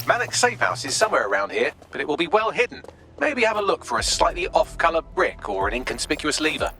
Malik's safe house is somewhere around here, but it will be well hidden. Maybe have a look for a slightly off-color brick or an inconspicuous lever.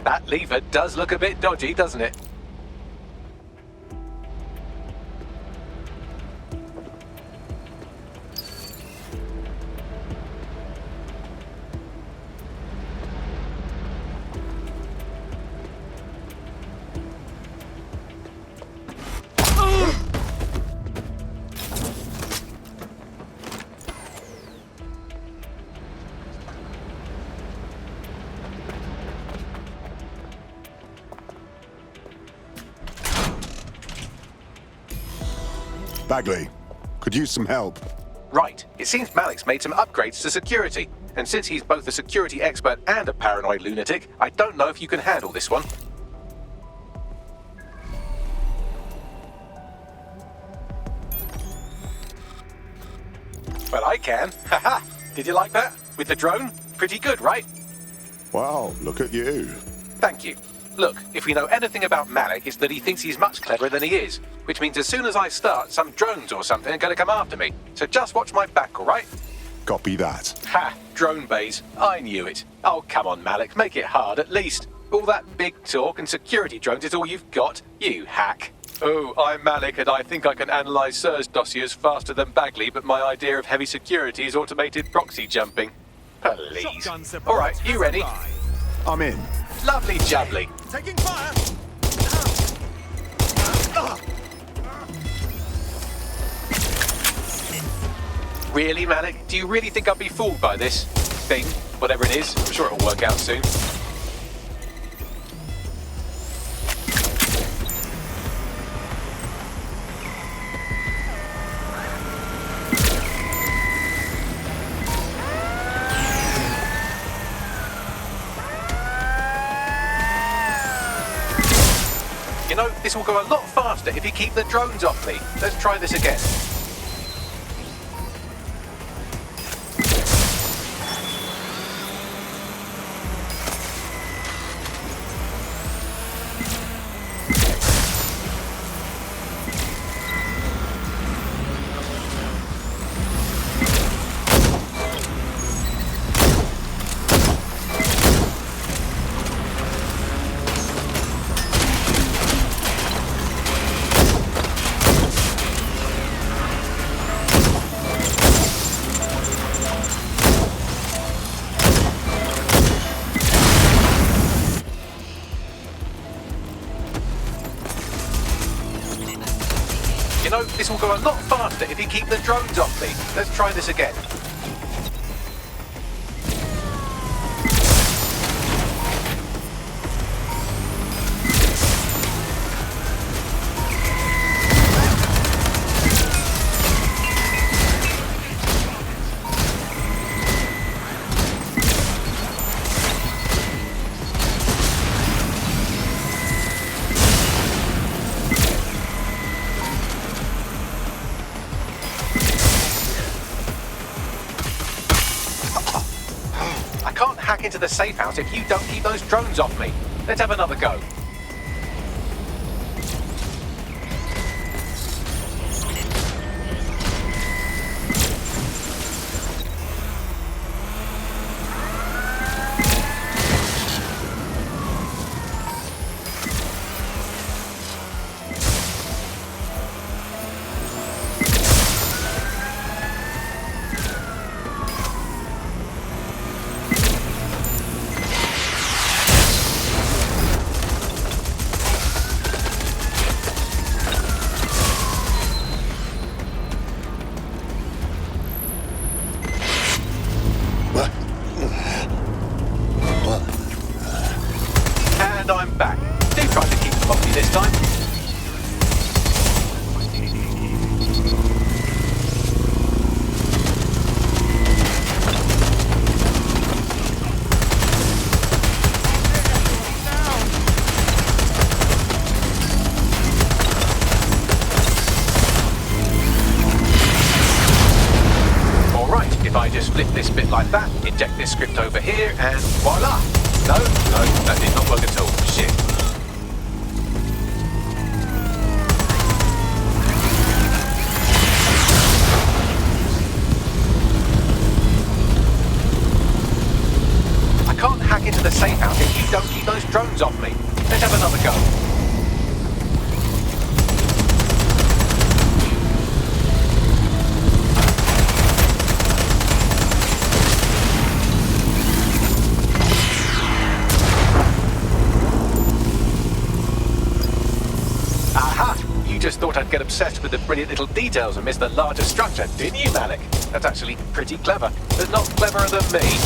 That lever does look a bit dodgy, doesn't it? Bagley, could use some help. Right. It seems Malik's made some upgrades to security. And since he's both a security expert and a paranoid lunatic, I don't know if you can handle this one. Well, I can. Haha. Did you like that? With the drone? Pretty good, right? Wow, look at you. Thank you. Look, if we know anything about Malik, it's that he thinks he's much cleverer than he is. Which means as soon as I start, some drones or something are going to come after me. So just watch my back, all right? Copy that. Ha! Drone bays. I knew it. Oh, come on, Malik. Make it hard, at least. All that big talk and security drones is all you've got, you hack. Oh, I'm Malik, and I think I can analyze SIRS dossiers faster than Bagley, but my idea of heavy security is automated proxy jumping. Please. All right, you ready? I'm in. Lovely jubbly. Taking fire! Really, Malik? Do you really think I'd be fooled by this thing? Whatever it is, I'm sure it'll work out soon. You know, this will go a lot faster if you keep the drones off me. Let's try this again. You know, this will go a lot faster if you keep the drones off me. Let's try this again. hack into the safe house if you don't keep those drones off me. Let's have another go. And I'm back. Do try to keep them off me this time. Alright, if I just flip this bit like that, inject this script over here, and voila! No, that did not work at all. Shit. I can't hack into the safe house if you don't keep those drones off me. Let's have another go. You just thought I'd get obsessed with the brilliant little details and miss the larger structure, didn't you, Malik? That's actually pretty clever, but not cleverer than me.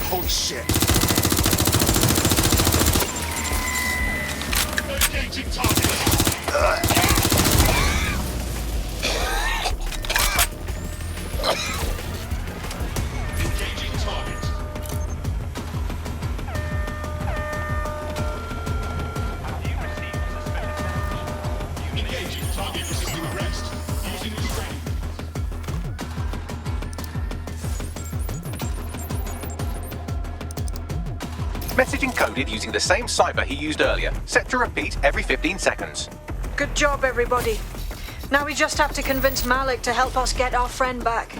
Holy shit. Engaging target. Engaging target. Engaging target resisting arrest. Using restraint. Message encoded using the same cipher he used earlier, set to repeat every 15 seconds. Good job, everybody. Now we just have to convince Malik to help us get our friend back.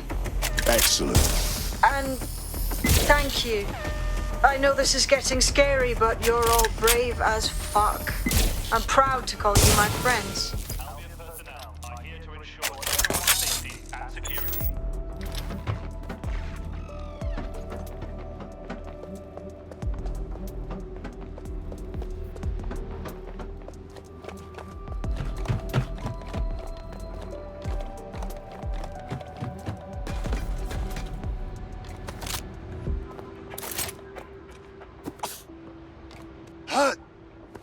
Excellent. And thank you. I know this is getting scary, but you're all brave as fuck. I'm proud to call you my friends. Albion personnel are here to ensure everyone's safety and security.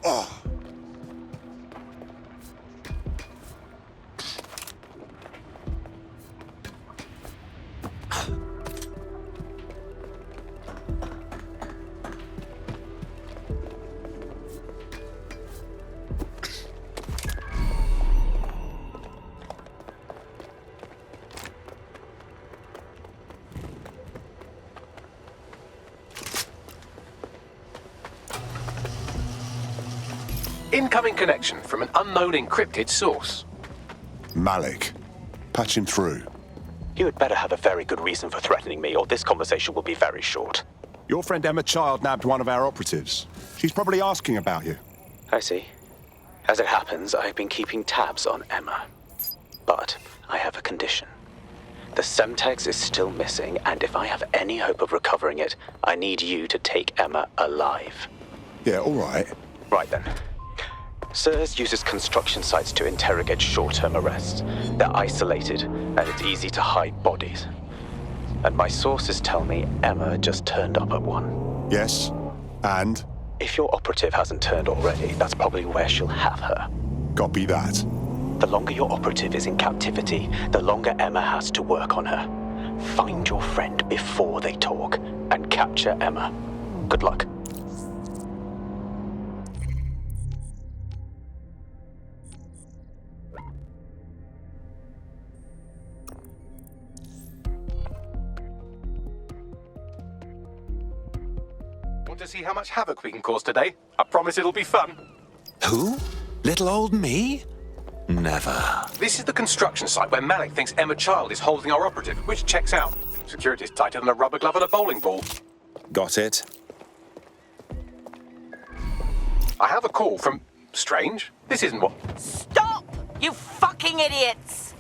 Oh. Incoming connection from an unknown encrypted source. Malik. Patch him through. You had better have a very good reason for threatening me, or this conversation will be very short. Your friend Emma Child nabbed one of our operatives. She's probably asking about you. I see. As it happens, I've been keeping tabs on Emma. But I have a condition. The Semtex is still missing, and if I have any hope of recovering it, I need you to take Emma alive. Yeah, all right. Right then. SIRS uses construction sites to interrogate short-term arrests. They're isolated, and it's easy to hide bodies. And my sources tell me Emma just turned up at one. Yes. And? if your operative hasn't turned already, that's probably where she'll have her. Copy that. The longer your operative is in captivity, the longer Emma has to work on her. Find your friend before they talk, and capture Emma. Good luck. Want to see how much havoc we can cause today? I promise it'll be fun. Who? Little old me? Never. This is the construction site where Malik thinks Emma Child is holding our operative, which checks out. Security's tighter than a rubber glove on a bowling ball. Got it. I have a call from... Strange. This isn't what... Stop! You fucking idiots!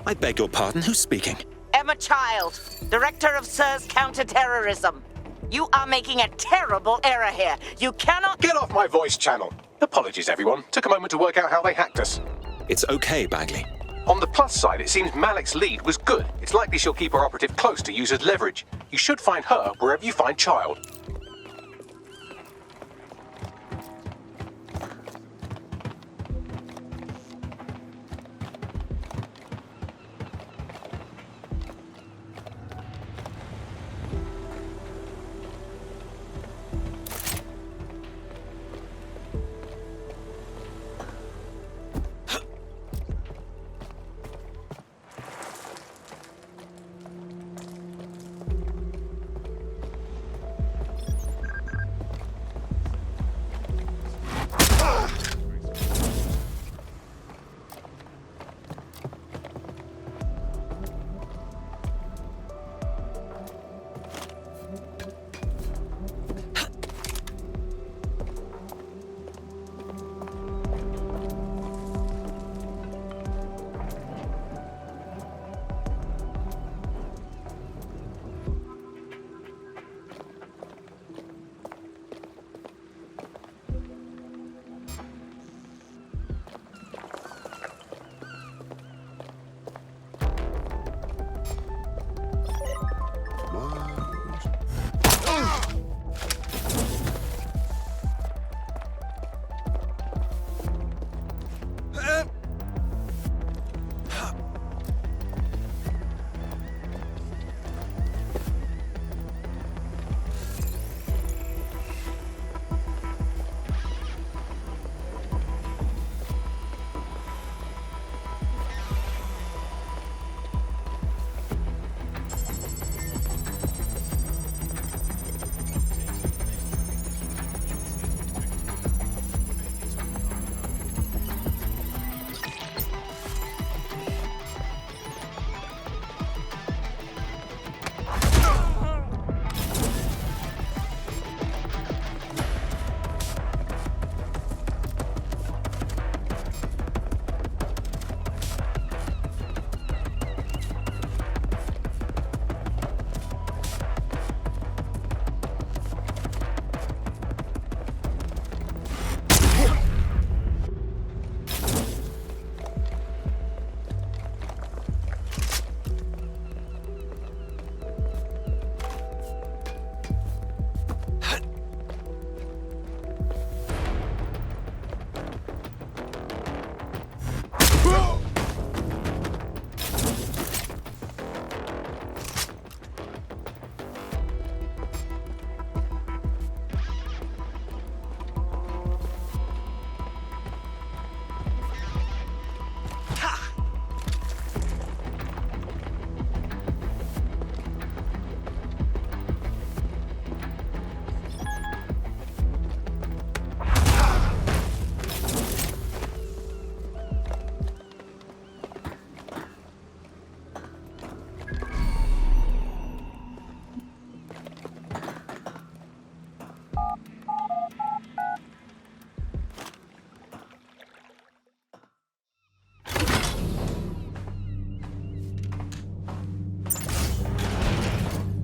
I beg your pardon, who's speaking? Emma Child, Director of SIRS Counterterrorism. You are making a terrible error here. You cannot... Get off my voice channel. Apologies, everyone. Took a moment to work out how they hacked us. It's okay, Bagley. On the plus side, it seems Malik's lead was good. It's likely she'll keep her operative close to use as leverage. You should find her wherever you find Child.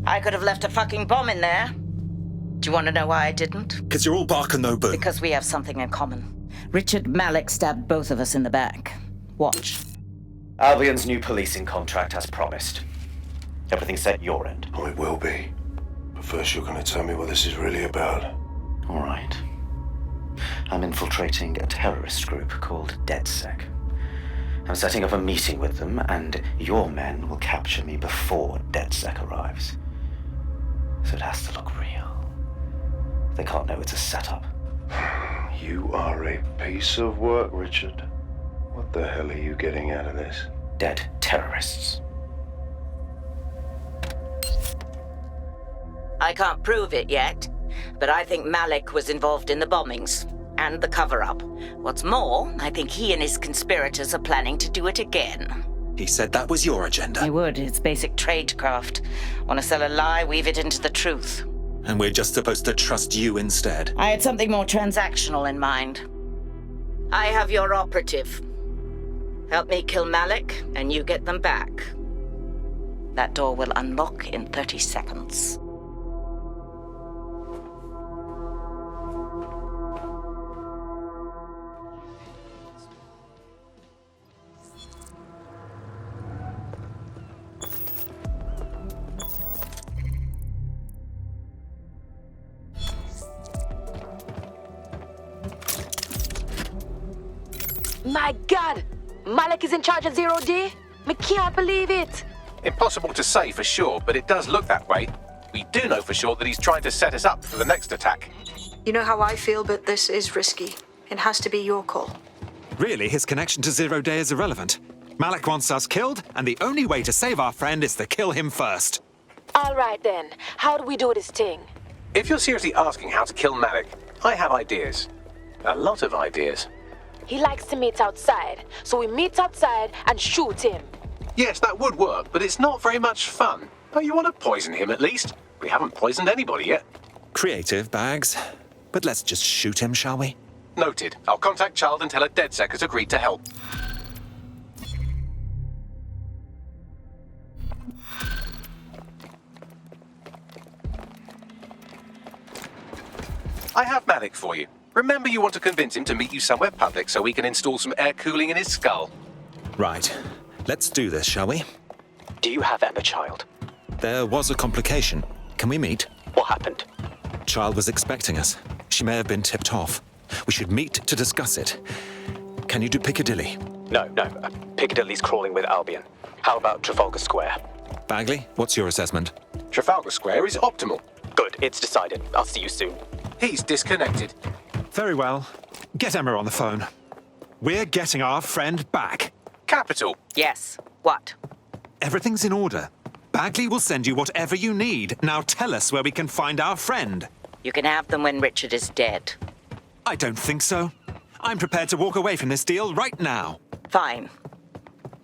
I could have left a fucking bomb in there. Do you want to know why I didn't? Because you're all bark and no boo. Because we have something in common. Richard Malik stabbed both of us in the back. Watch. Albion's new policing contract as promised. Everything set your end. Oh, it will be. But first you're going to tell me what this is really about. All right. I'm infiltrating a terrorist group called DedSec. I'm setting up a meeting with them, and your men will capture me before DedSec arrives. So it has to look real. They can't know it's a setup. You are a piece of work, Richard. What the hell are you getting out of this? Dead terrorists. I can't prove it yet, but I think Malik was involved in the bombings and the cover-up. What's more, I think he and his conspirators are planning to do it again. He said that was your agenda. I would. It's basic tradecraft. Want to sell a lie, weave it into the truth. And we're just supposed to trust you instead. I had something more transactional in mind. I have your operative. Help me kill Malik, and you get them back. That door will unlock in 30 seconds. My God! Malik is in charge of Zero D? I can't believe it! Impossible to say for sure, but it does look that way. We do know for sure that he's trying to set us up for the next attack. You know how I feel, but this is risky. It has to be your call. Really, his connection to Zero Day is irrelevant. Malik wants us killed, and the only way to save our friend is to kill him first. All right then, how do we do this thing? If you're seriously asking how to kill Malik, I have ideas. A lot of ideas. He likes to meet outside, so we meet outside and shoot him. Yes, that would work, but it's not very much fun. Don't you want to poison him at least? We haven't poisoned anybody yet. Creative, Bags. But let's just shoot him, shall we? Noted. I'll contact Child and tell her DedSec has agreed to help. I have Malik for you. Remember, you want to convince him to meet you somewhere public so we can install some air cooling in his skull. Right. Let's do this, shall we? Do you have Emma, Child? There was a complication. Can we meet? What happened? Child was expecting us. She may have been tipped off. We should meet to discuss it. Can you do Piccadilly? No. Piccadilly's crawling with Albion. How about Trafalgar Square? Bagley, what's your assessment? Trafalgar Square is optimal. Good, it's decided. I'll see you soon. He's disconnected. Very well. Get Emma on the phone. We're getting our friend back. Capital. Yes. What? Everything's in order. Bagley will send you whatever you need. Now tell us where we can find our friend. You can have them when Richard is dead. I don't think so. I'm prepared to walk away from this deal right now. Fine.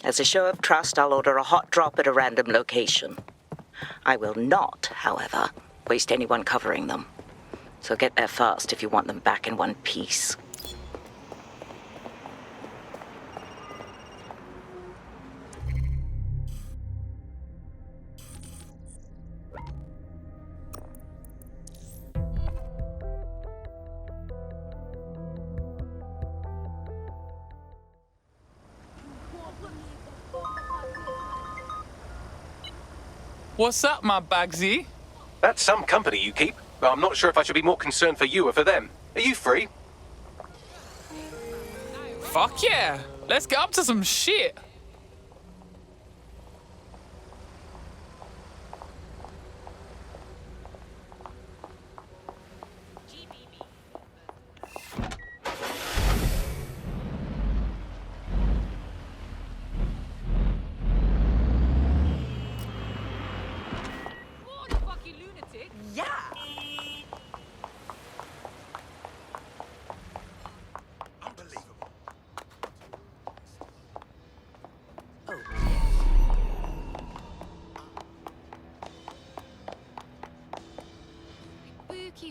As a show of trust, I'll order a hot drop at a random location. I will not, however, waste anyone covering them. So get there fast if you want them back in one piece. What's up, my Bagsy? That's some company you keep. But I'm not sure if I should be more concerned for you or for them. Are you free? Fuck yeah! Let's get up to some shit!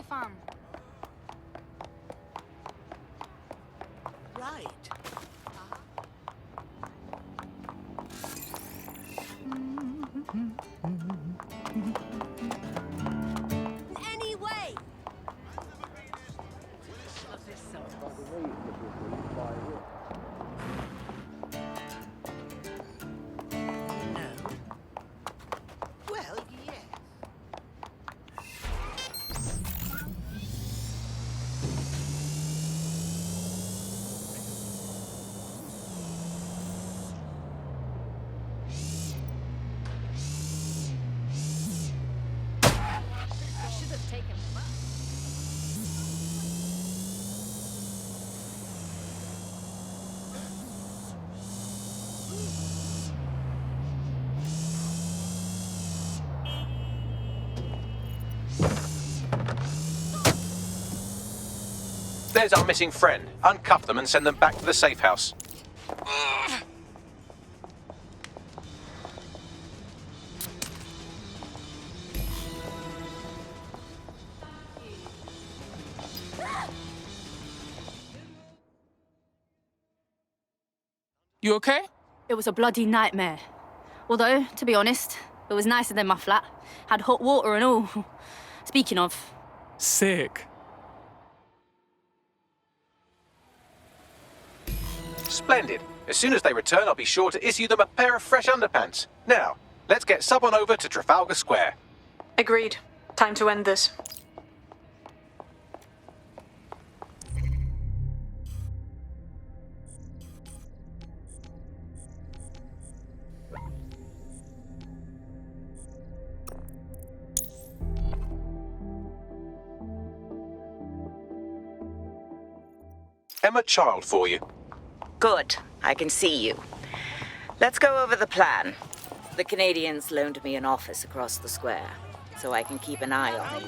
Fam. Right. Anyway. Well, yeah. There's our missing friend. Uncuff them and send them back to the safe house. You okay? It was a bloody nightmare. Although, to be honest, it was nicer than my flat. Had hot water and all. Speaking of... Sick. Splendid. As soon as they return, I'll be sure to issue them a pair of fresh underpants. Now, let's get someone over to Trafalgar Square. Agreed. Time to end this. Emma Child for you. Good. I can see you. Let's go over the plan. The Canadians loaned me an office across the square, so I can keep an eye on you.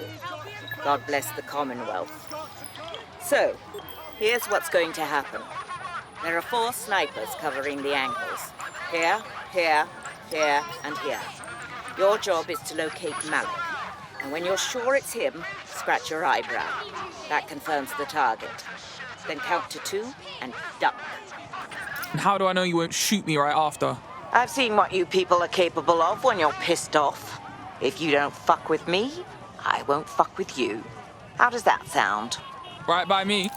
God bless the Commonwealth. So, here's what's going to happen. There are 4 snipers covering the angles. Here, here, here, and here. Your job is to locate Malik. And when you're sure it's him, scratch your eyebrow. That confirms the target. Then count to 2 and duck. And how do I know you won't shoot me right after? I've seen what you people are capable of when you're pissed off. If you don't fuck with me, I won't fuck with you. How does that sound? Right by me.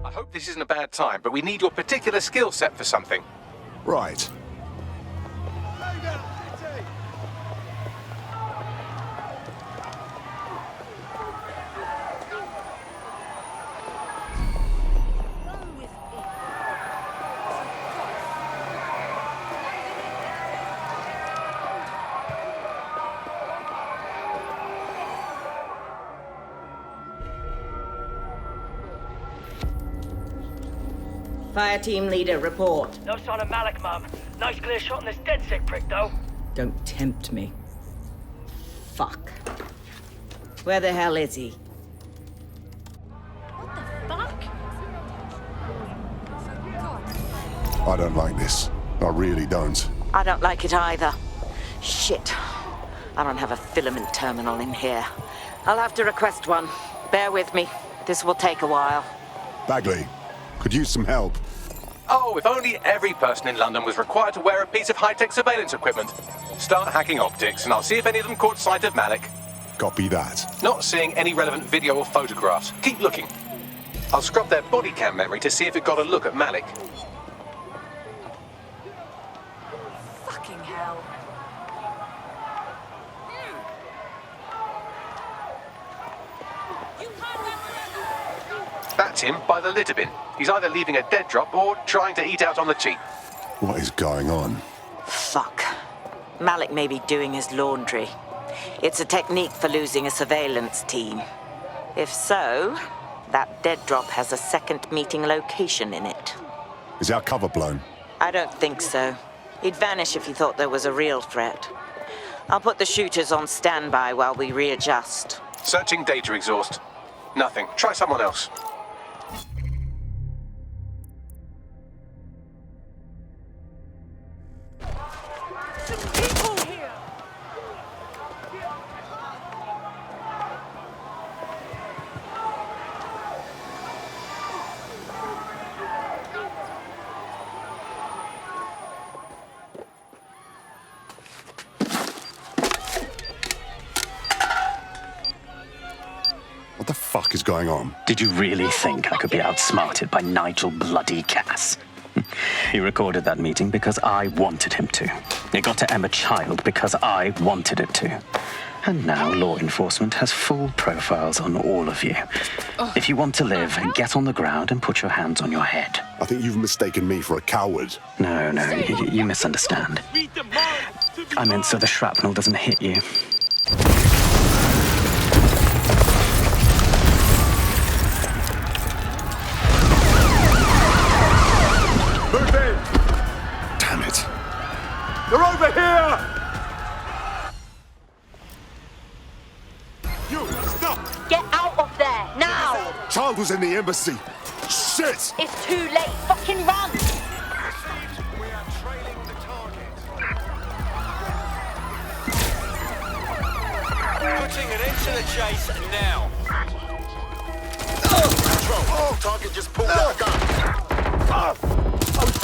I hope this isn't a bad time, but we need your particular skill set for something. Right. Fire team leader, report. No sign of Malik, Mum. Nice clear shot on this dead sick prick, though. Don't tempt me. Fuck. Where the hell is he? I don't like this. I really don't. I don't like it either. Shit. I don't have a filament terminal in here. I'll have to request one. Bear with me. This will take a while. Bagley, could use some help. Oh, if only every person in London was required to wear a piece of high-tech surveillance equipment. Start hacking optics, and I'll see if any of them caught sight of Malik. Copy that. Not seeing any relevant video or photographs. Keep looking. I'll scrub their body cam memory to see if it got a look at Malik. Fucking hell. That's him by the litter bin. He's either leaving a dead drop or trying to eat out on the cheap. What is going on? Fuck. Malik may be doing his laundry. It's a technique for losing a surveillance team. If so, that dead drop has a second meeting location in it. Is our cover blown? I don't think so. He'd vanish if he thought there was a real threat. I'll put the shooters on standby while we readjust. Searching data exhaust. Nothing. Try someone else. What the fuck is going on? Did you really think I could be outsmarted by Nigel bloody Cass? He recorded that meeting because I wanted him to. It got to Emma Child because I wanted it to. And now law enforcement has full profiles on all of you. If you want to live, get on the ground and put your hands on your head. I think you've mistaken me for a coward. No, you misunderstand. I meant so the shrapnel doesn't hit you. You, stop! Get out of there, now! Child was in the embassy. Shit! It's too late. Fucking run! Putting an end to the chase now. Control. Target just pulled out a gun.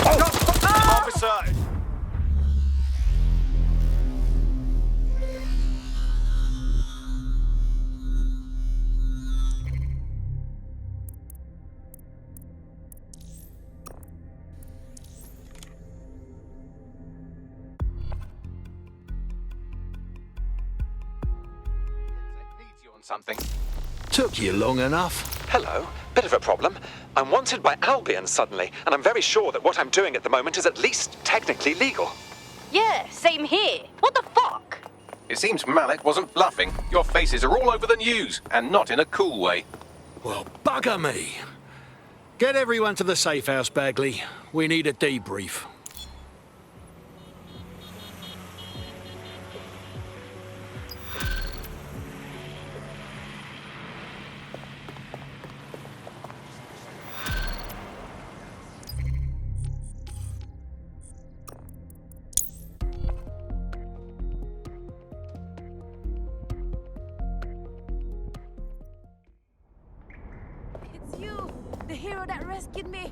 Officer. Something. Took you long enough. Hello. Bit of a problem. I'm wanted by Albion suddenly, and I'm very sure that what I'm doing at the moment is at least technically legal. Yeah, same here. What the fuck? It seems Malik wasn't bluffing. Your faces are all over the news, and not in a cool way. Well, bugger me. Get everyone to the safe house, Bagley. We need a debrief. It's you, the hero that rescued me.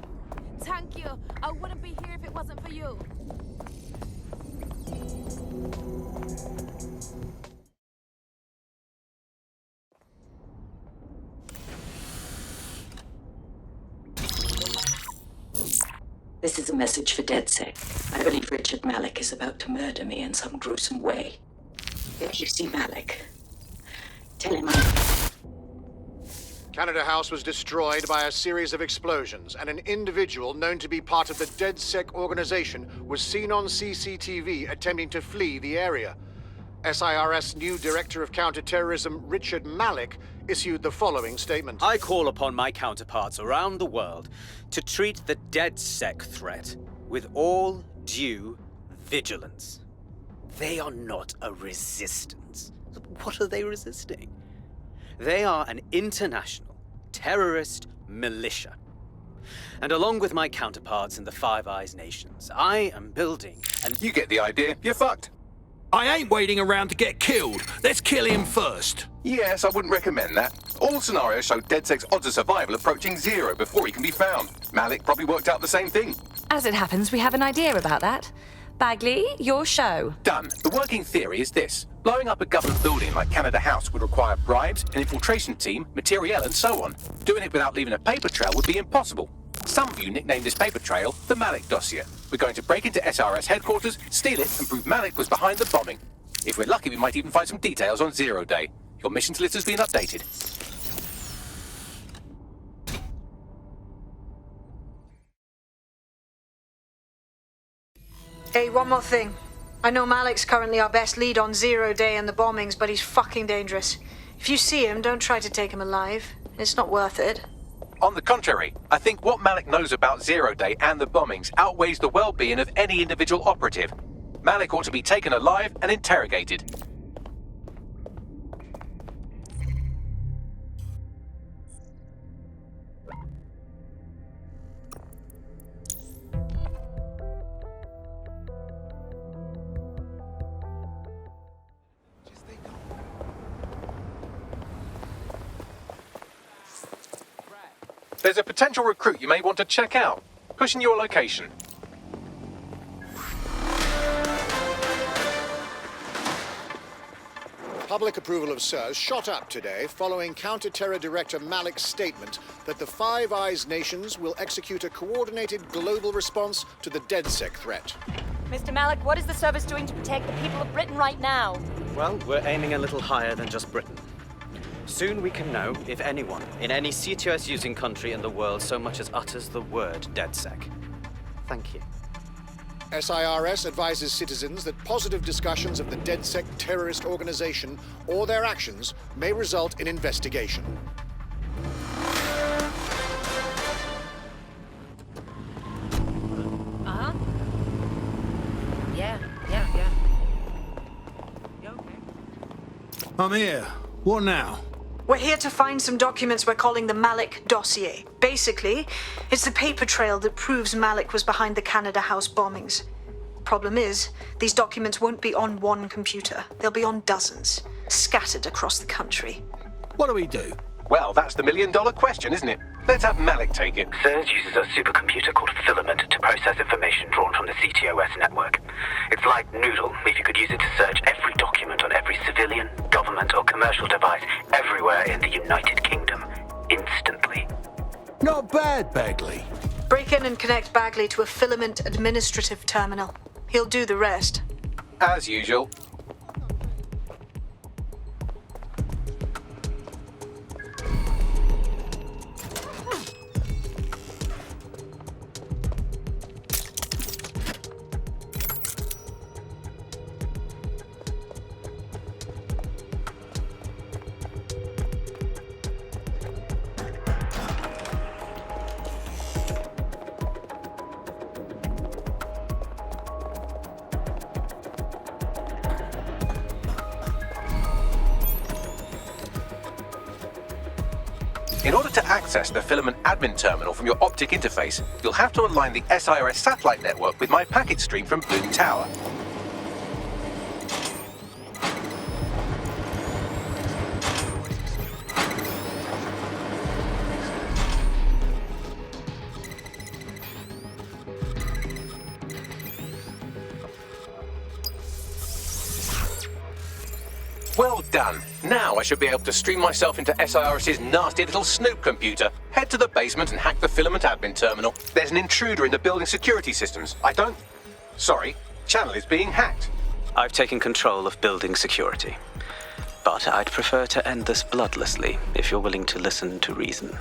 Thank you. I wouldn't be here if it wasn't for you. This is a message for DedSec. I believe Richard Malik is about to murder me in some gruesome way. If you see Malik, tell him Canada House was destroyed by a series of explosions, and an individual known to be part of the DedSec organization was seen on CCTV attempting to flee the area. SIRS new Director of Counterterrorism Richard Malik issued the following statement. I call upon my counterparts around the world to treat the DedSec threat with all due vigilance. They are not a resistance. What are they resisting? They are an international terrorist militia. And along with my counterparts in the Five Eyes nations, I am building an... You get the idea. You're fucked. I ain't waiting around to get killed. Let's kill him first. Yes, I wouldn't recommend that. All scenarios show DedSec's odds of survival approaching 0 before he can be found. Malik probably worked out the same thing. As it happens, we have an idea about that. Bagley, your show. Done. The working theory is this. Blowing up a government building like Canada House would require bribes, an infiltration team, materiel, and so on. Doing it without leaving a paper trail would be impossible. Some of you nicknamed this paper trail the Malik dossier. We're going to break into SRS headquarters, steal it, and prove Malik was behind the bombing. If we're lucky, we might even find some details on Zero Day. Your missions list has been updated. Hey, one more thing. I know Malik's currently our best lead on Zero Day and the bombings, but he's fucking dangerous. If you see him, don't try to take him alive. It's not worth it. On the contrary, I think what Malik knows about Zero Day and the bombings outweighs the well-being of any individual operative. Malik ought to be taken alive and interrogated. There's a potential recruit you may want to check out. Pushing your location. Public approval of SIRS shot up today following Counter-Terror Director Malik's statement that the Five Eyes nations will execute a coordinated global response to the DedSec threat. Mr. Malik, what is the service doing to protect the people of Britain right now? Well, we're aiming a little higher than just Britain. Soon we can know if anyone in any CTOS-using country in the world so much as utters the word DedSec. Thank you. SIRS advises citizens that positive discussions of the DedSec terrorist organization or their actions may result in investigation. Uh-huh. Yeah. I'm here. What now? We're here to find some documents we're calling the Malik dossier. Basically, it's the paper trail that proves Malik was behind the Canada House bombings. Problem is, these documents won't be on one computer. They'll be on dozens, scattered across the country. What do we do? Well, that's the million-dollar question, isn't it? Let's have Malik take it. SIRS uses a supercomputer called Filament to process information drawn from the CTOS network. It's like Noodle if you could use it to search every document on every civilian, government or commercial device everywhere in the United Kingdom, instantly. Not bad, Bagley. Break in and connect Bagley to a Filament administrative terminal. He'll do the rest. As usual. In order to access the Filament admin terminal from your optic interface, you'll have to align the SIRS satellite network with my packet stream from Bloom Tower. Well done. Now I should be able to stream myself into SIRS's nasty little Snoop computer, head to the basement and hack the Filament admin terminal. There's an intruder in the building security systems. Sorry, channel is being hacked. I've taken control of building security. But I'd prefer to end this bloodlessly if you're willing to listen to reason.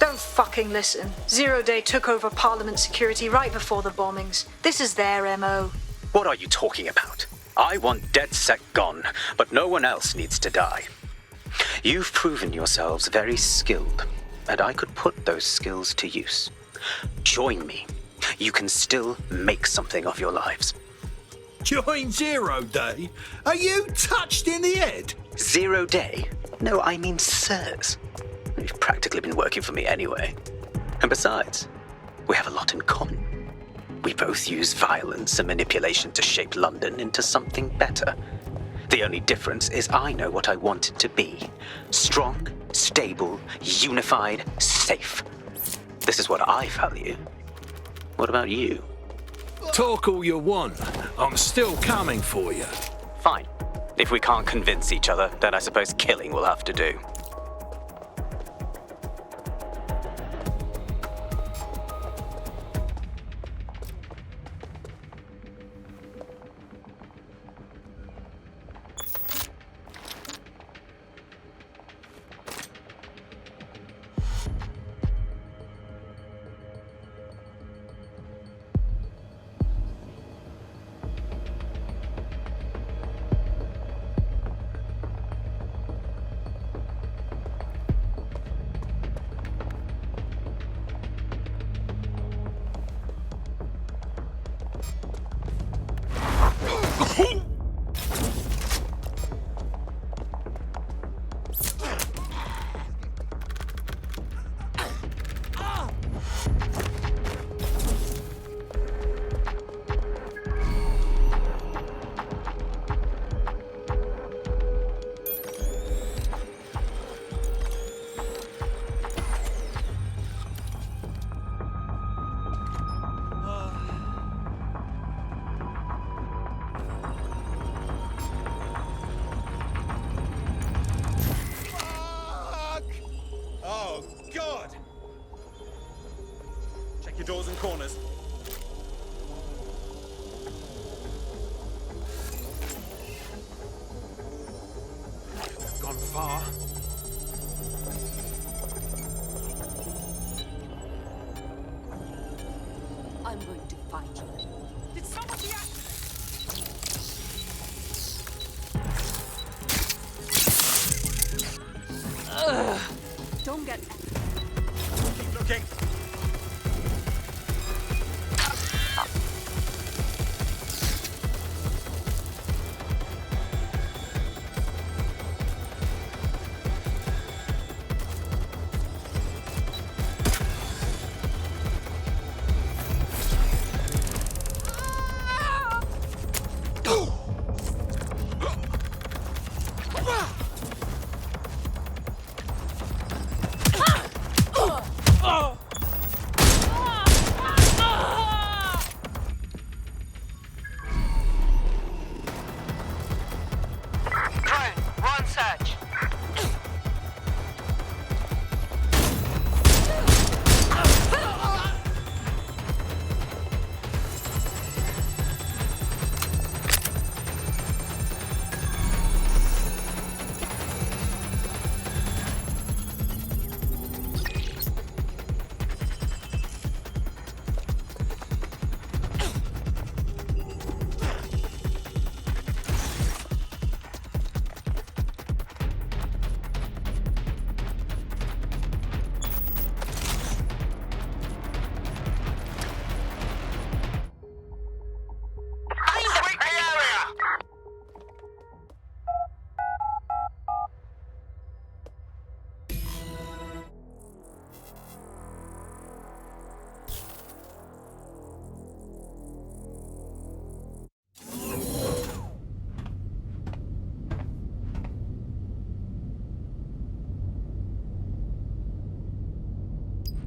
Don't fucking listen. Zero Day took over Parliament security right before the bombings. This is their MO. What are you talking about? I want DedSec gone, but no one else needs to die. You've proven yourselves very skilled, and I could put those skills to use. Join me. You can still make something of your lives. Join Zero Day? Are you touched in the head? Zero Day? No, I mean SIRS. You've practically been working for me anyway. And besides, we have a lot in common. We both use violence and manipulation to shape London into something better. The only difference is I know what I want it to be. Strong, stable, unified, safe. This is what I value. What about you? Talk all you want. I'm still coming for you. Fine. If we can't convince each other, then I suppose killing will have to do. Doors and corners. We've gone far. I'm going to find you. Did someone Don't get... Keep looking.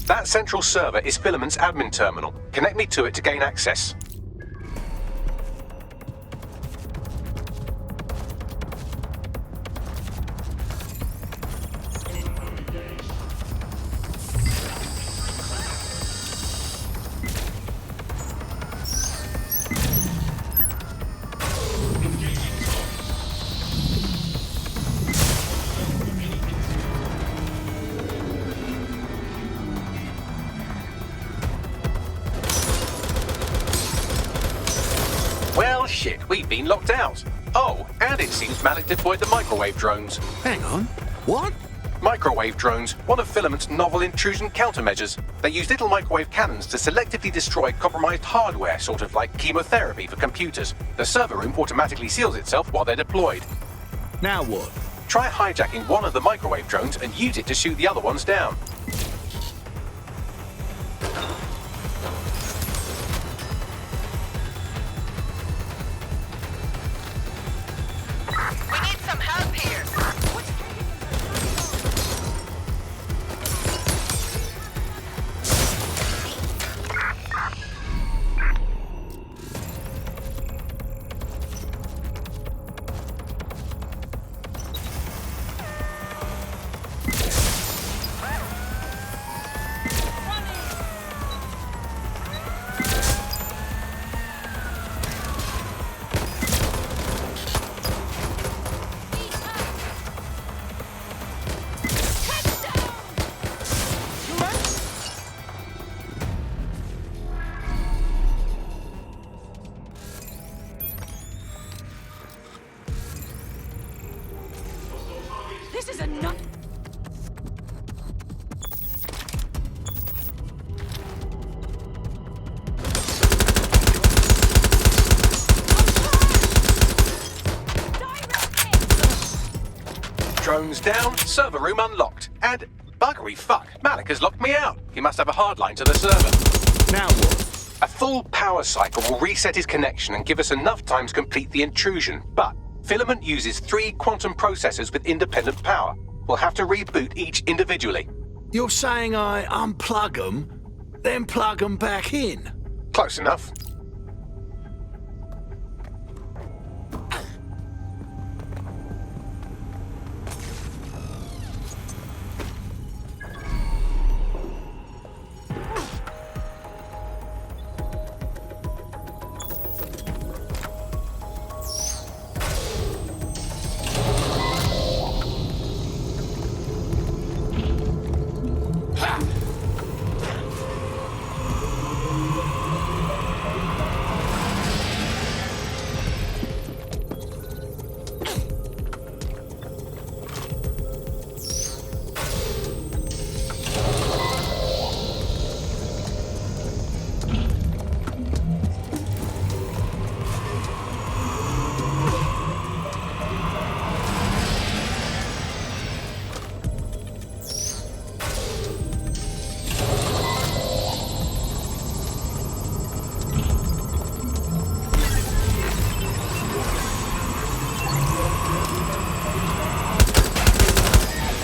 That central server is Filament's admin terminal. Connect me to it to gain access. Well, shit, we've been locked out. Oh, and it seems Malik deployed the microwave drones. Hang on. What? Microwave drones, one of Filament's novel intrusion countermeasures. They use little microwave cannons to selectively destroy compromised hardware, sort of like chemotherapy for computers. The server room automatically seals itself while they're deployed. Now what? Try hijacking one of the microwave drones and use it to shoot the other ones down. We need some help here. This is enough. Drones down, server room unlocked. And buggery fuck, Malik has locked me out. He must have a hard line to the server. Now what? A full power cycle will reset his connection and give us enough time to complete the intrusion. But Filament uses 3 quantum processors with independent power. We'll have to reboot each individually. You're saying I unplug them, then plug them back in? Close enough.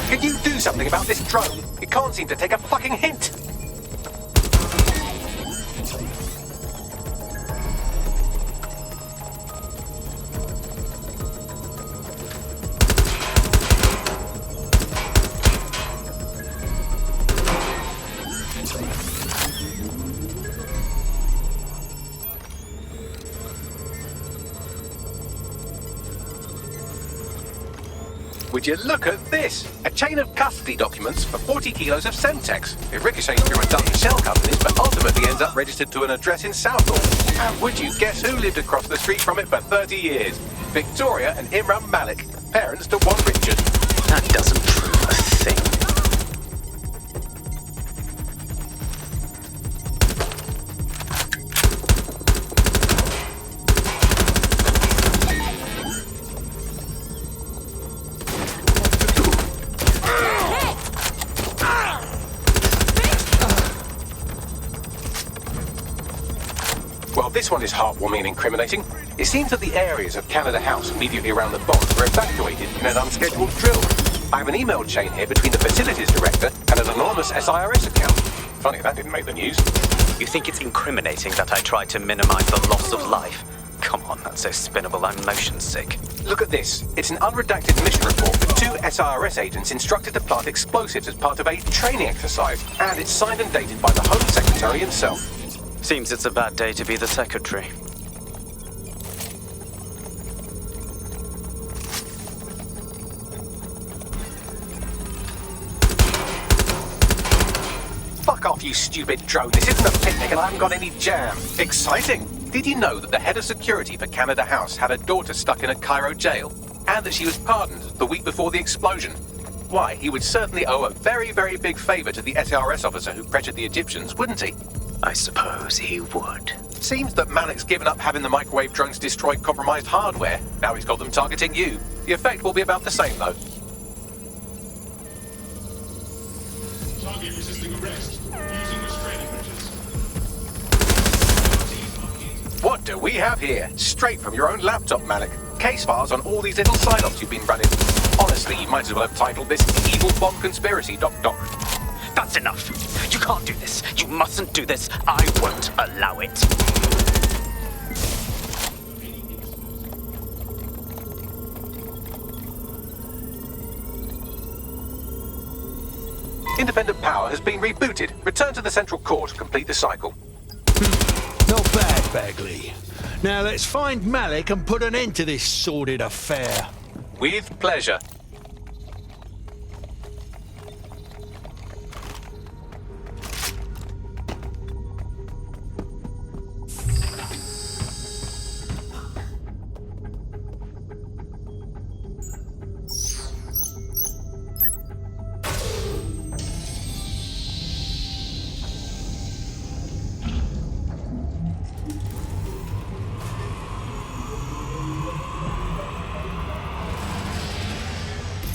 Can you do something about this drone? It can't seem to take a fucking hint. Would you look at this? A chain of custody documents for 40 kilos of Semtex. It ricochets through a dozen shell companies, but ultimately ends up registered to an address in Southall. And would you guess who lived across the street from it for 30 years? Victoria and Imran Malik, parents to one Richard. That doesn't prove a thing. Well, this one is heartwarming and incriminating. It seems that the areas of Canada House immediately around the bombs were evacuated in an unscheduled drill. I have an email chain here between the facilities director and an anonymous SIRS account. Funny that didn't make the news. You think it's incriminating that I tried to minimize the loss of life? Come on, that's so spinnable I'm motion sick. Look at this. It's an unredacted mission report with 2 SIRS agents instructed to plant explosives as part of a training exercise. And it's signed and dated by the Home Secretary himself. Seems it's a bad day to be the secretary. Fuck off, you stupid drone. This isn't a picnic and I haven't got any jam. Exciting. Did you know that the head of security for Canada House had a daughter stuck in a Cairo jail? And that she was pardoned the week before the explosion? Why, he would certainly owe a very, very big favor to the SRS officer who pressured the Egyptians, wouldn't he? I suppose he would. Seems that Malik's given up having the microwave drones destroy compromised hardware. Now he's got them targeting you. The effect will be about the same, though. Target resisting arrest. Using restraining measures. What do we have here? Straight from your own laptop, Malik. Case files on all these little side-offs you've been running. Honestly, you might as well have titled this Evil Bomb Conspiracy, Doc. That's enough. You can't do this. You mustn't do this. I won't allow it. Independent power has been rebooted. Return to the central core to complete the cycle. Not bad, Bagley. Now let's find Malik and put an end to this sordid affair. With pleasure.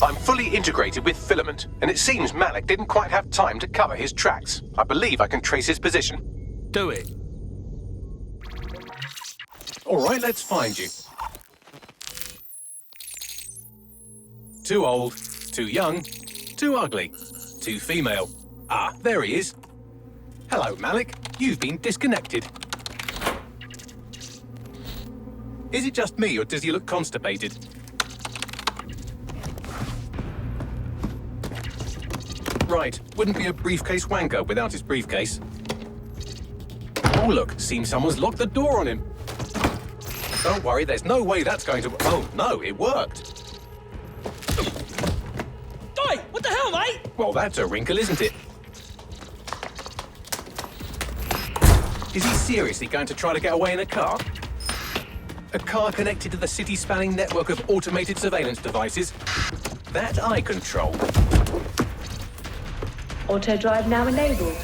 I'm fully integrated with Filament, and it seems Malik didn't quite have time to cover his tracks. I believe I can trace his position. Do it. All right, let's find you. Too old, too young, too ugly, too female. Ah, there he is. Hello, Malik. You've been disconnected. Is it just me, or does he look constipated? Right, wouldn't be a briefcase wanker without his briefcase. Oh look, seems someone's locked the door on him. Don't worry, there's no way that's going to... Oh no, it worked. Oi, what the hell, mate? Well, that's a wrinkle, isn't it? Is he seriously going to try to get away in a car? A car connected to the city-spanning network of automated surveillance devices? That I control. Auto drive now enabled.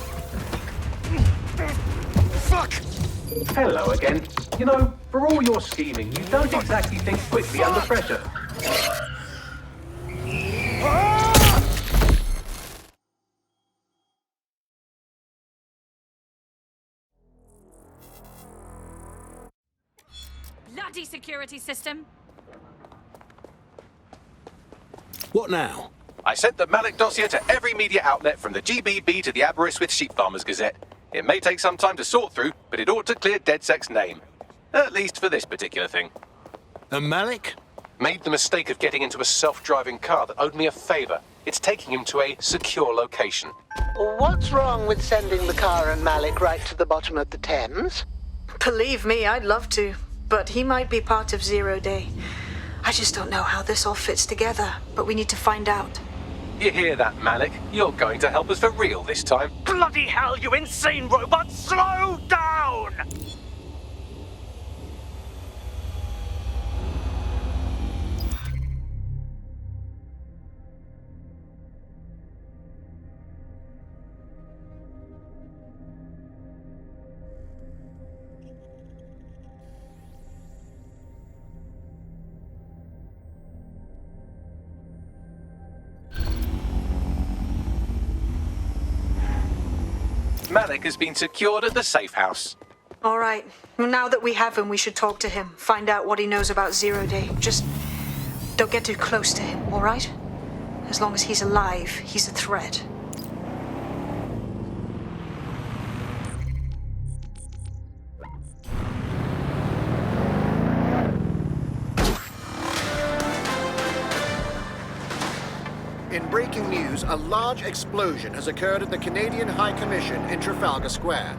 Fuck! Hello again. You know, for all your scheming, you don't exactly think quickly under pressure. Bloody security system. What now? I sent the Malik dossier to every media outlet from the GBB to the Aberystwyth Sheep Farmers Gazette. It may take some time to sort through, but it ought to clear DedSec's name. At least for this particular thing. And Malik? Made the mistake of getting into a self-driving car that owed me a favor. It's taking him to a secure location. What's wrong with sending the car and Malik right to the bottom of the Thames? Believe me, I'd love to, but he might be part of Zero Day. I just don't know how this all fits together, but we need to find out. You hear that, Malik? You're going to help us for real this time. Bloody hell, you insane robot! Slow down! Malik has been secured at the safe house. All right. Well, now that we have him, we should talk to him. Find out what he knows about Zero Day. Just don't get too close to him, all right? As long as he's alive, he's a threat. In breaking news, a large explosion has occurred at the Canadian High Commission in Trafalgar Square.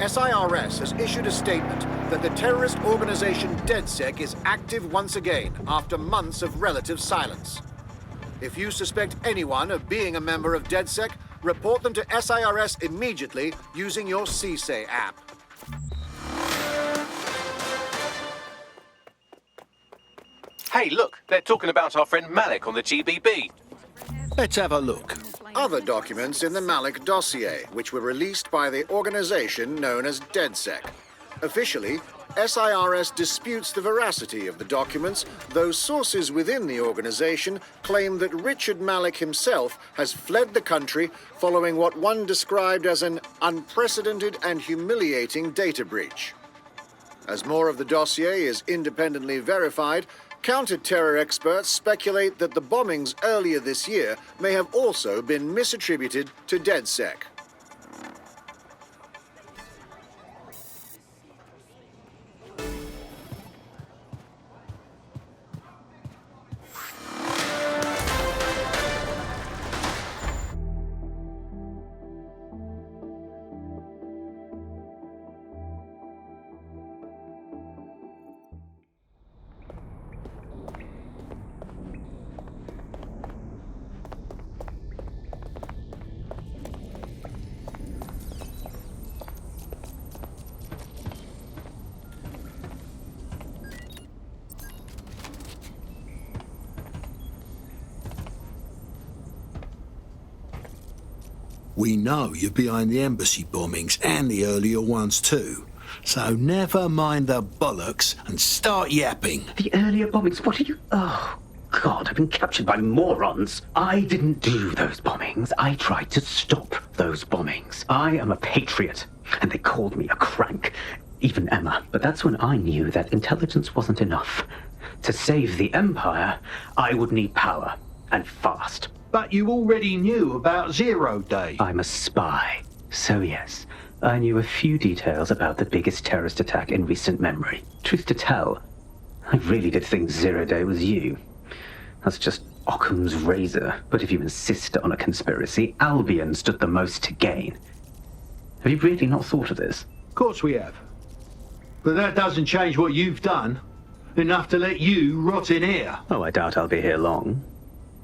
SIRS has issued a statement that the terrorist organization DedSec is active once again after months of relative silence. If you suspect anyone of being a member of DedSec, report them to SIRS immediately using your CSAY app. Hey, look, they're talking about our friend Malik on the GBB. Let's have a look. Other documents in the Malik dossier, which were released by the organization known as DedSec. Officially, SIRS disputes the veracity of the documents, though sources within the organization claim that Richard Malik himself has fled the country following what one described as an unprecedented and humiliating data breach. As more of the dossier is independently verified, counter-terror experts speculate that the bombings earlier this year may have also been misattributed to DedSec. We know you're behind the embassy bombings and the earlier ones too. So never mind the bollocks and start yapping. The earlier bombings? What are you... Oh, God, I've been captured by morons. I didn't do those bombings. I tried to stop those bombings. I am a patriot, and they called me a crank. Even Emma. But that's when I knew that intelligence wasn't enough. To save the Empire, I would need power, and fast. But you already knew about Zero Day. I'm a spy. So yes, I knew a few details about the biggest terrorist attack in recent memory. Truth to tell, I really did think Zero Day was you. That's just Occam's razor. But if you insist on a conspiracy, Albion stood the most to gain. Have you really not thought of this? Of course we have. But that doesn't change what you've done. Enough to let you rot in here. Oh, I doubt I'll be here long.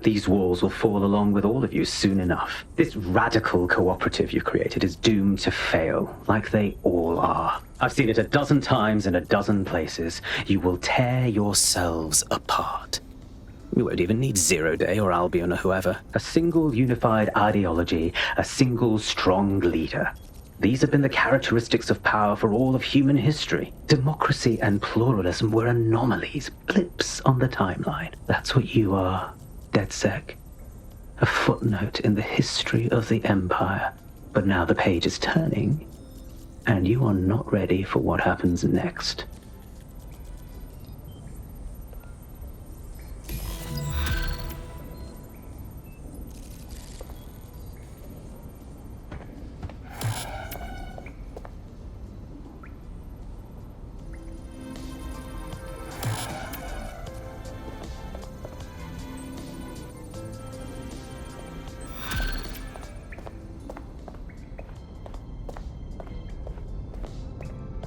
These walls will fall along with all of you soon enough. This radical cooperative you've created is doomed to fail, like they all are. I've seen it a dozen times in a dozen places. You will tear yourselves apart. We won't even need Zero Day or Albion or whoever. A single unified ideology, a single strong leader. These have been the characteristics of power for all of human history. Democracy and pluralism were anomalies, blips on the timeline. That's what you are. DedSec, a footnote in the history of the Empire. But now the page is turning, and you are not ready for what happens next.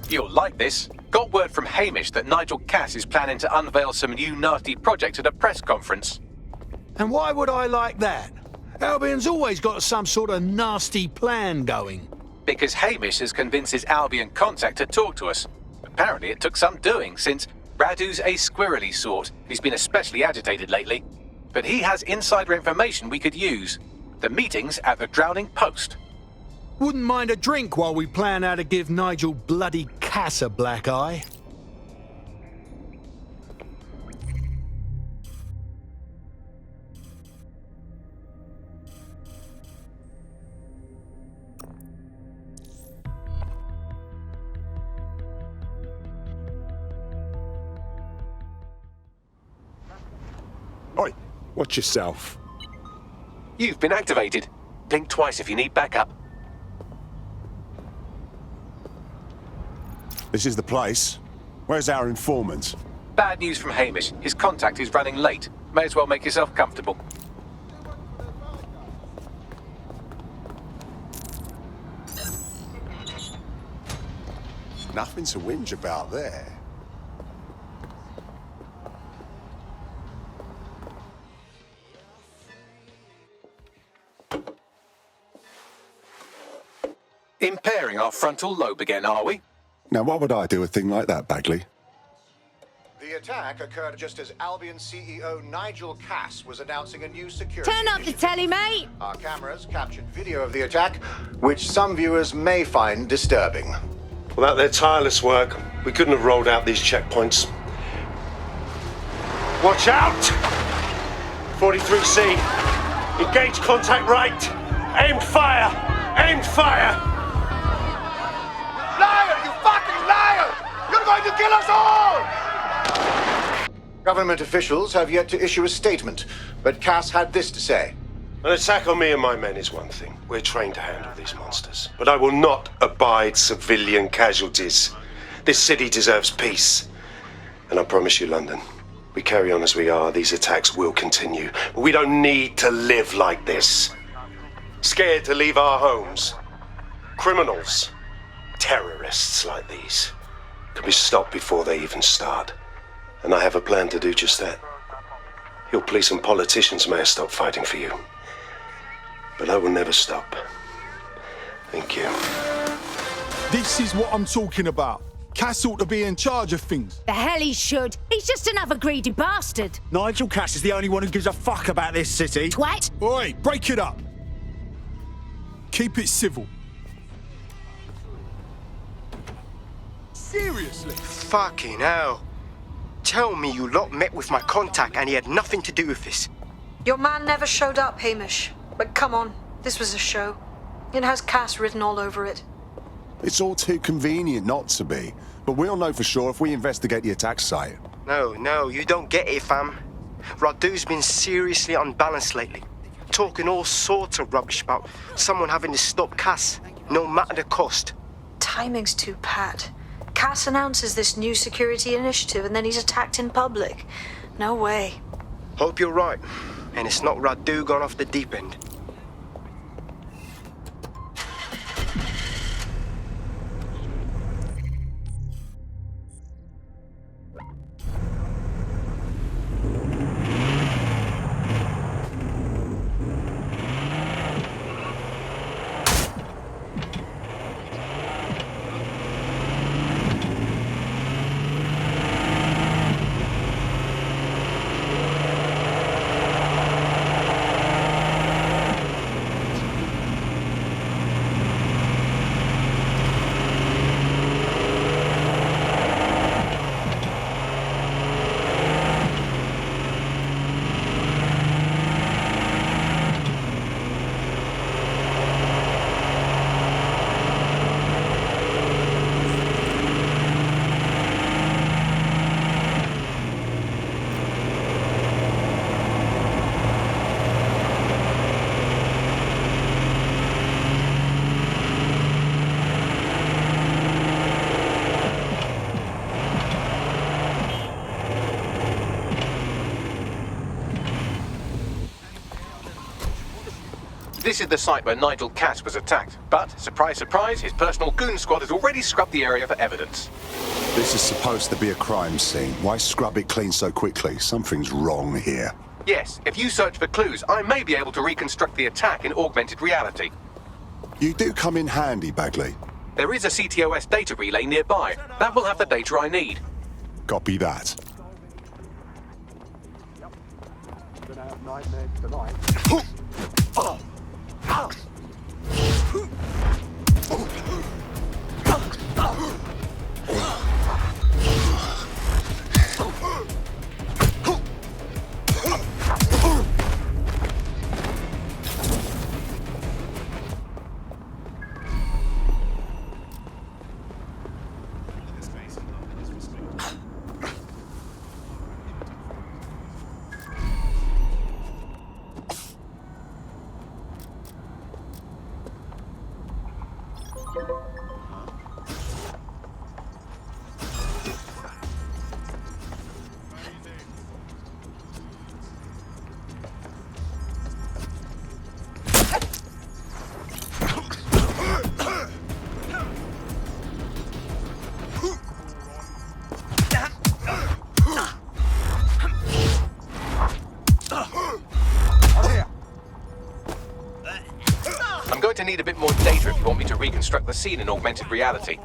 You'll like this. Got word from Hamish that Nigel Cass is planning to unveil some new nasty project at a press conference. And why would I like that? Albion's always got some sort of nasty plan going. Because Hamish has convinced his Albion contact to talk to us. Apparently it took some doing, since Radu's a squirrely sort. He's been especially agitated lately. But he has insider information we could use. The meeting's at the Drowning Post. Wouldn't mind a drink while we plan how to give Nigel bloody Cass a black eye. Oi, watch yourself. You've been activated. Blink twice if you need backup. This is the place. Where's our informant? Bad news from Hamish. His contact is running late. May as well make yourself comfortable. Nothing to whinge about there. Impairing our frontal lobe again, are we? Now, what would I do a thing like that, Bagley? The attack occurred just as Albion CEO Nigel Cass was announcing a new security Turn up the telly, mate! Our cameras captured video of the attack, which some viewers may find disturbing. Without their tireless work, we couldn't have rolled out these checkpoints. Watch out! 43C. Engage contact right. Aimed fire! Aimed fire! Liar! You fucking liar! You're going to kill us all! Government officials have yet to issue a statement, but Cass had this to say. An attack on me and my men is one thing. We're trained to handle these monsters. But I will not abide civilian casualties. This city deserves peace. And I promise you, London, we carry on as we are, these attacks will continue. But we don't need to live like this. Scared to leave our homes. Criminals, terrorists like these, can be stopped before they even start. And I have a plan to do just that. Your police and politicians may have stopped fighting for you. But I will never stop. Thank you. This is what I'm talking about. Cass ought to be in charge of things. The hell he should. He's just another greedy bastard. Nigel Cass is the only one who gives a fuck about this city. Twat! Oi, break it up. Keep it civil. Seriously? Fucking hell. Tell me you lot met with my contact and he had nothing to do with this. Your man never showed up, Hamish. But come on, this was a show. It has Cass written all over it. It's all too convenient not to be. But we'll know for sure if we investigate the attack site. No, you don't get it, fam. Radu's been seriously unbalanced lately. Talking all sorts of rubbish about someone having to stop Cass, no matter the cost. Timing's too pat. Cass announces this new security initiative and then he's attacked in public. No way. Hope you're right. And it's not Radu gone off the deep end. This is the site where Nigel Cass was attacked, but, surprise, surprise, his personal goon squad has already scrubbed the area for evidence. This is supposed to be a crime scene. Why scrub it clean so quickly? Something's wrong here. Yes, if you search for clues, I may be able to reconstruct the attack in augmented reality. You do come in handy, Bagley. There is a CTOS data relay nearby. That will have the data I need. Copy that. Gonna have nightmares tonight. Oh. Ow. I'm going to need a bit more data if you want me to reconstruct the scene in augmented reality.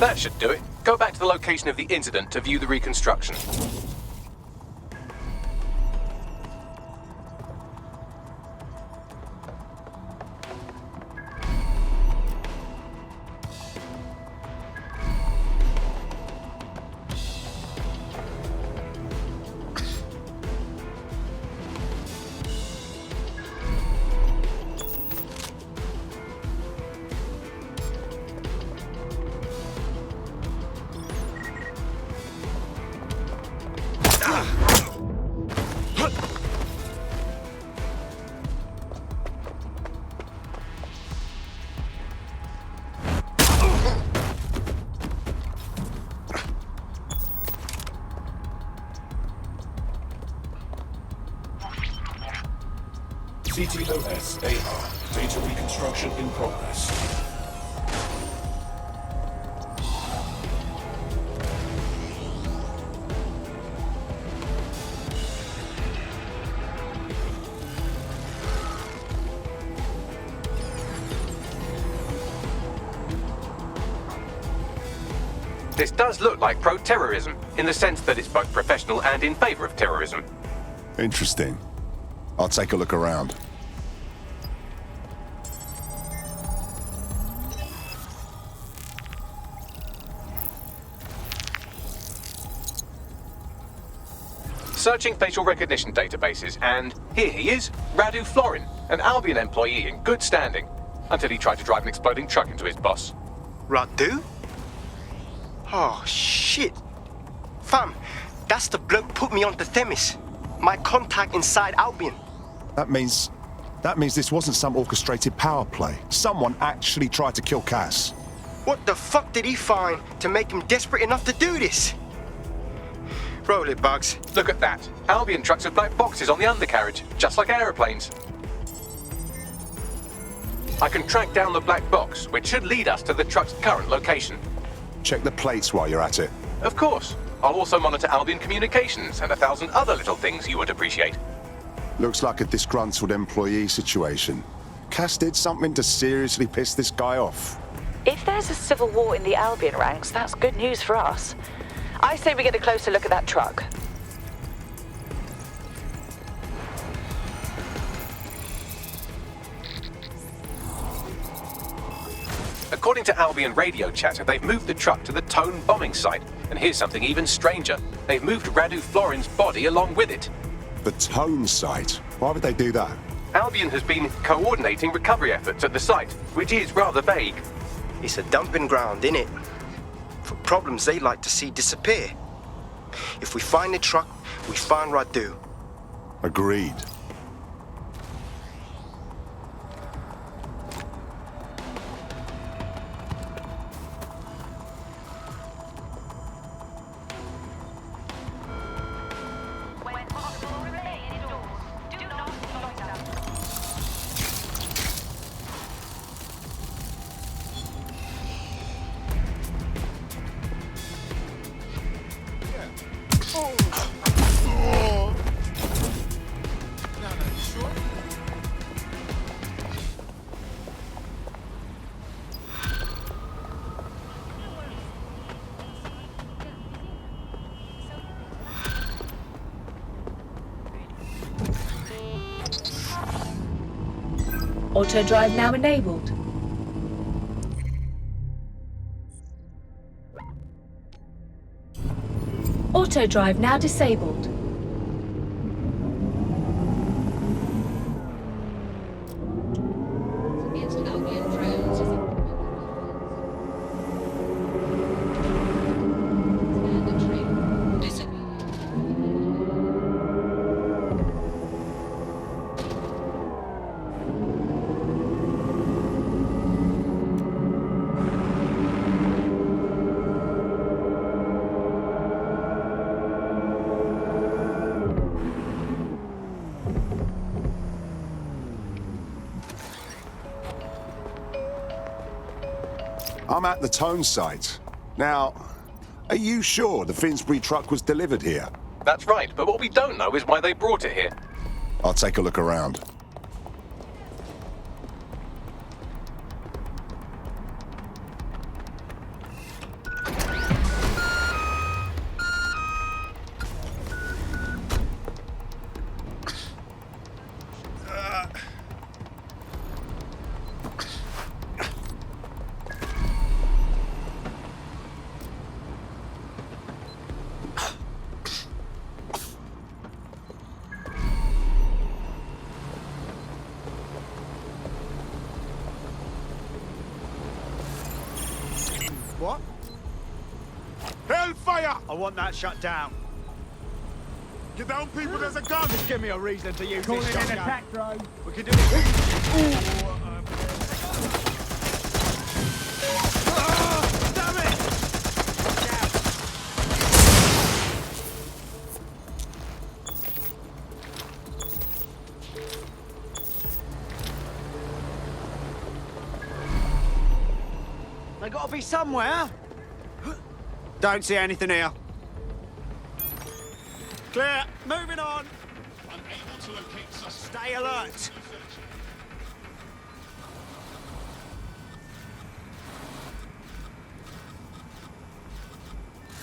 That should do it. Go back to the location of the incident to view the reconstruction. CTOS-AR. Data reconstruction in progress. This does look like pro-terrorism, in the sense that it's both professional and in favor of terrorism. Interesting. I'll take a look around. Searching facial recognition databases, and here he is, Radu Florin, an Albion employee in good standing, until he tried to drive an exploding truck into his boss. Radu? Oh, shit. Fam, that's the bloke put me onto Themis. My contact inside Albion. That means this wasn't some orchestrated power play. Someone actually tried to kill Cass. What the fuck did he find to make him desperate enough to do this? Roll it, Bugs. Look at that. Albion trucks have black boxes on the undercarriage, just like aeroplanes. I can track down the black box, which should lead us to the truck's current location. Check the plates while you're at it. Of course. I'll also monitor Albion communications and 1,000 other little things you would appreciate. Looks like a disgruntled employee situation. Cass did something to seriously piss this guy off. If there's a civil war in the Albion ranks, that's good news for us. I say we get a closer look at that truck. According to Albion radio chatter, they've moved the truck to the Tone bombing site. And here's something even stranger. They've moved Radu Florin's body along with it. The Tone site? Why would they do that? Albion has been coordinating recovery efforts at the site, which is rather vague. It's a dumping ground, innit? For problems they like to see disappear. If we find the truck, we find Radu. Agreed. Auto drive now enabled. Auto drive now disabled. I'm at the Tone site. Now, are you sure the Finsbury truck was delivered here? That's right, but what we don't know is why they brought it here. I'll take a look around. What? Hellfire! I want that shut down. Get down, people, there's a gun! Just give me a reason to use Calling this in shotgun. attack drone. We can do it. Damn it! They gotta be somewhere. Don't see anything here. Clear. Moving on. Unable to locate suspect. Stay alert.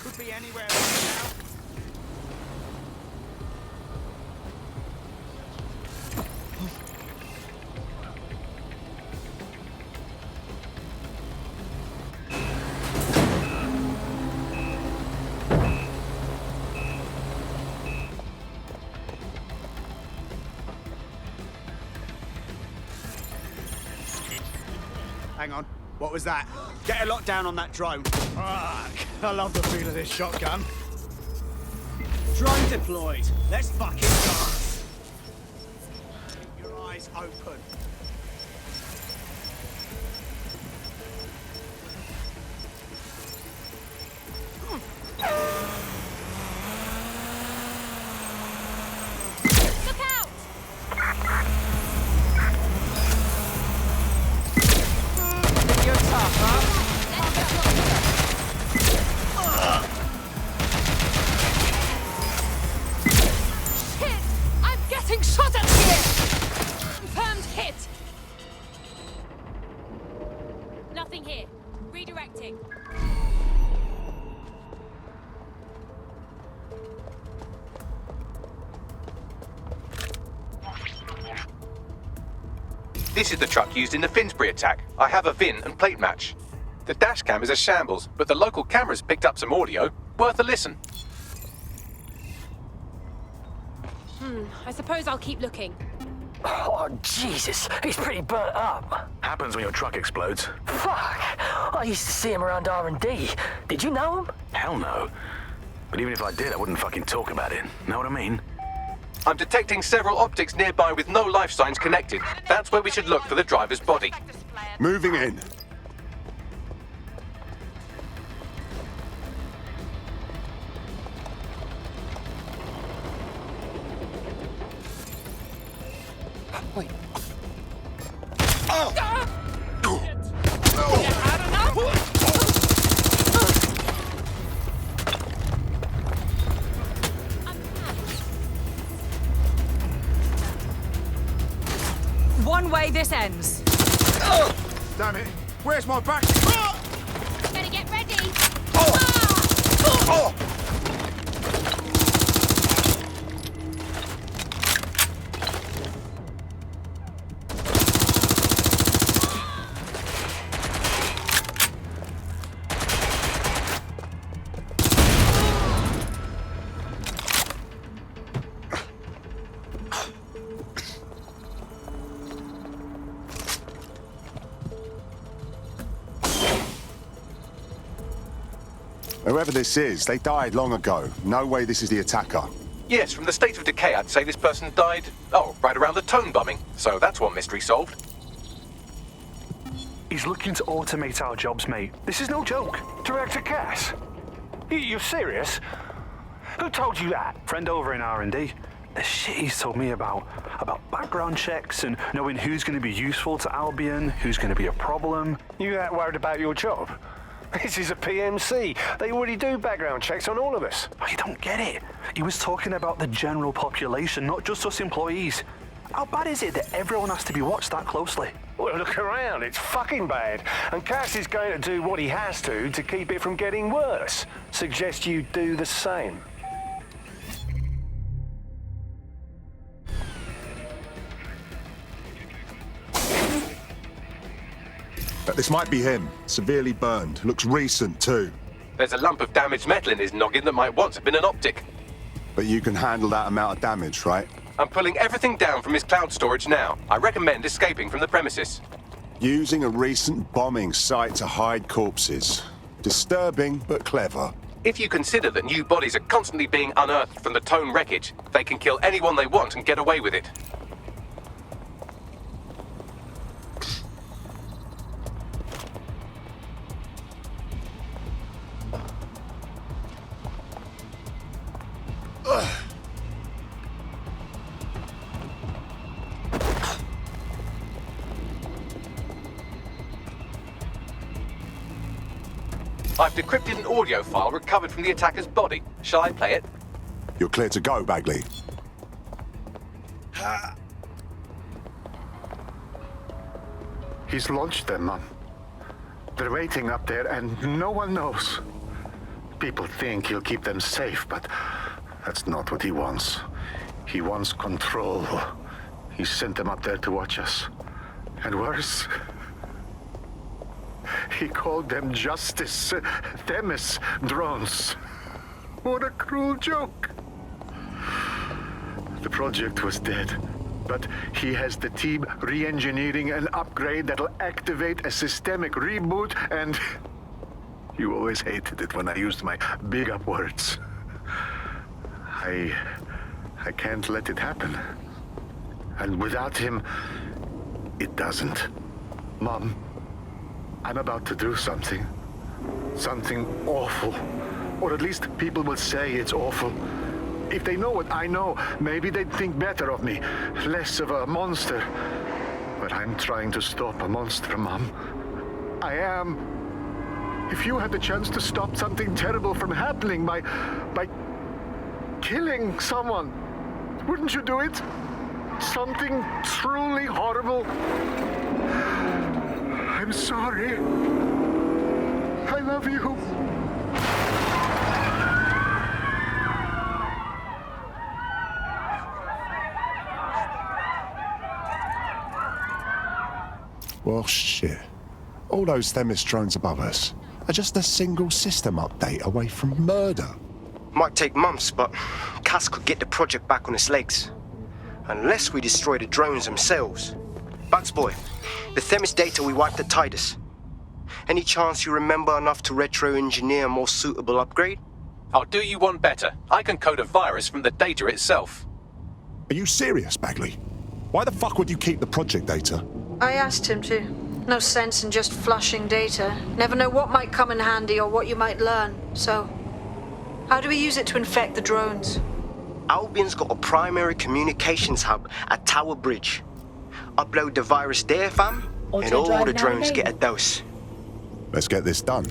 Could be anywhere right now. Hang on. What was that? Get a lockdown on that drone. Fuck. I love the feel of this shotgun. Drone deployed. Let's fucking go. Keep your eyes open. Look out! You're tough, huh? Hit! I'm getting shot at here! Confirmed hit! Nothing here. Redirecting. This is the truck used in the Finsbury attack. I have a VIN and plate match. The dash cam is a shambles, but the local cameras picked up some audio. Worth a listen. I suppose I'll keep looking. Oh, Jesus. He's pretty burnt up. Happens when your truck explodes. Fuck. I used to see him around R&D. Did you know him? Hell no. But even if I did, I wouldn't fucking talk about it. Know what I mean? I'm detecting several optics nearby with no life signs connected. That's where we should look for the driver's body. Moving in. Wait. One way this ends. Damn it. Where's my back? Better get ready. Whoever this is, they died long ago. No way this is the attacker. Yes, from the state of decay, I'd say this person died, right around the Tone bombing. So that's one mystery solved. He's looking to automate our jobs, mate. This is no joke. Director Cass? You're serious? Who told you that? Friend over in R&D. The shit he's told me about background checks and knowing who's going to be useful to Albion, who's going to be a problem. You that worried about your job? This is a PMC. They already do background checks on all of us. Oh, you don't get it. He was talking about the general population, not just us employees. How bad is it that everyone has to be watched that closely? Well, look around. It's fucking bad. And Cass is going to do what he has to keep it from getting worse. Suggest you do the same. This might be him. Severely burned. Looks recent, too. There's a lump of damaged metal in his noggin that might once have been an optic. But you can handle that amount of damage, right? I'm pulling everything down from his cloud storage now. I recommend escaping from the premises. Using a recent bombing site to hide corpses. Disturbing, but clever. If you consider that new bodies are constantly being unearthed from the Tone wreckage, they can kill anyone they want and get away with it. I've decrypted an audio file recovered from the attacker's body. Shall I play it? You're clear to go, Bagley. He's launched them, Mum. They're waiting up there and no one knows. People think he'll keep them safe, but that's not what he wants. He wants control. He sent them up there to watch us. And worse, he called them Justice Themis drones. What a cruel joke. The project was dead, but he has the team re-engineering an upgrade that'll activate a systemic reboot, and you always hated it when I used my big up words. I can't let it happen. And without him, it doesn't. Mom, I'm about to do something. Something awful. Or at least people will say it's awful. If they know what I know, maybe they'd think better of me. Less of a monster. But I'm trying to stop a monster, Mom. I am. If you had the chance to stop something terrible from happening by killing someone, wouldn't you do it? Something truly horrible. I'm sorry. I love you. Well, shit. All those Themis drones above us are just a single system update away from murder. Might take months, but Cass could get the project back on its legs. Unless we destroy the drones themselves. Bugs boy, the Themis data we wiped at Titus. Any chance you remember enough to retro-engineer a more suitable upgrade? I'll do you one better. I can code a virus from the data itself. Are you serious, Bagley? Why the fuck would you keep the project data? I asked him to. No sense in just flushing data. Never know what might come in handy or what you might learn. So, how do we use it to infect the drones? Albion's got a primary communications hub at Tower Bridge. Upload the virus there, fam, and all the drones get a dose. Let's get this done.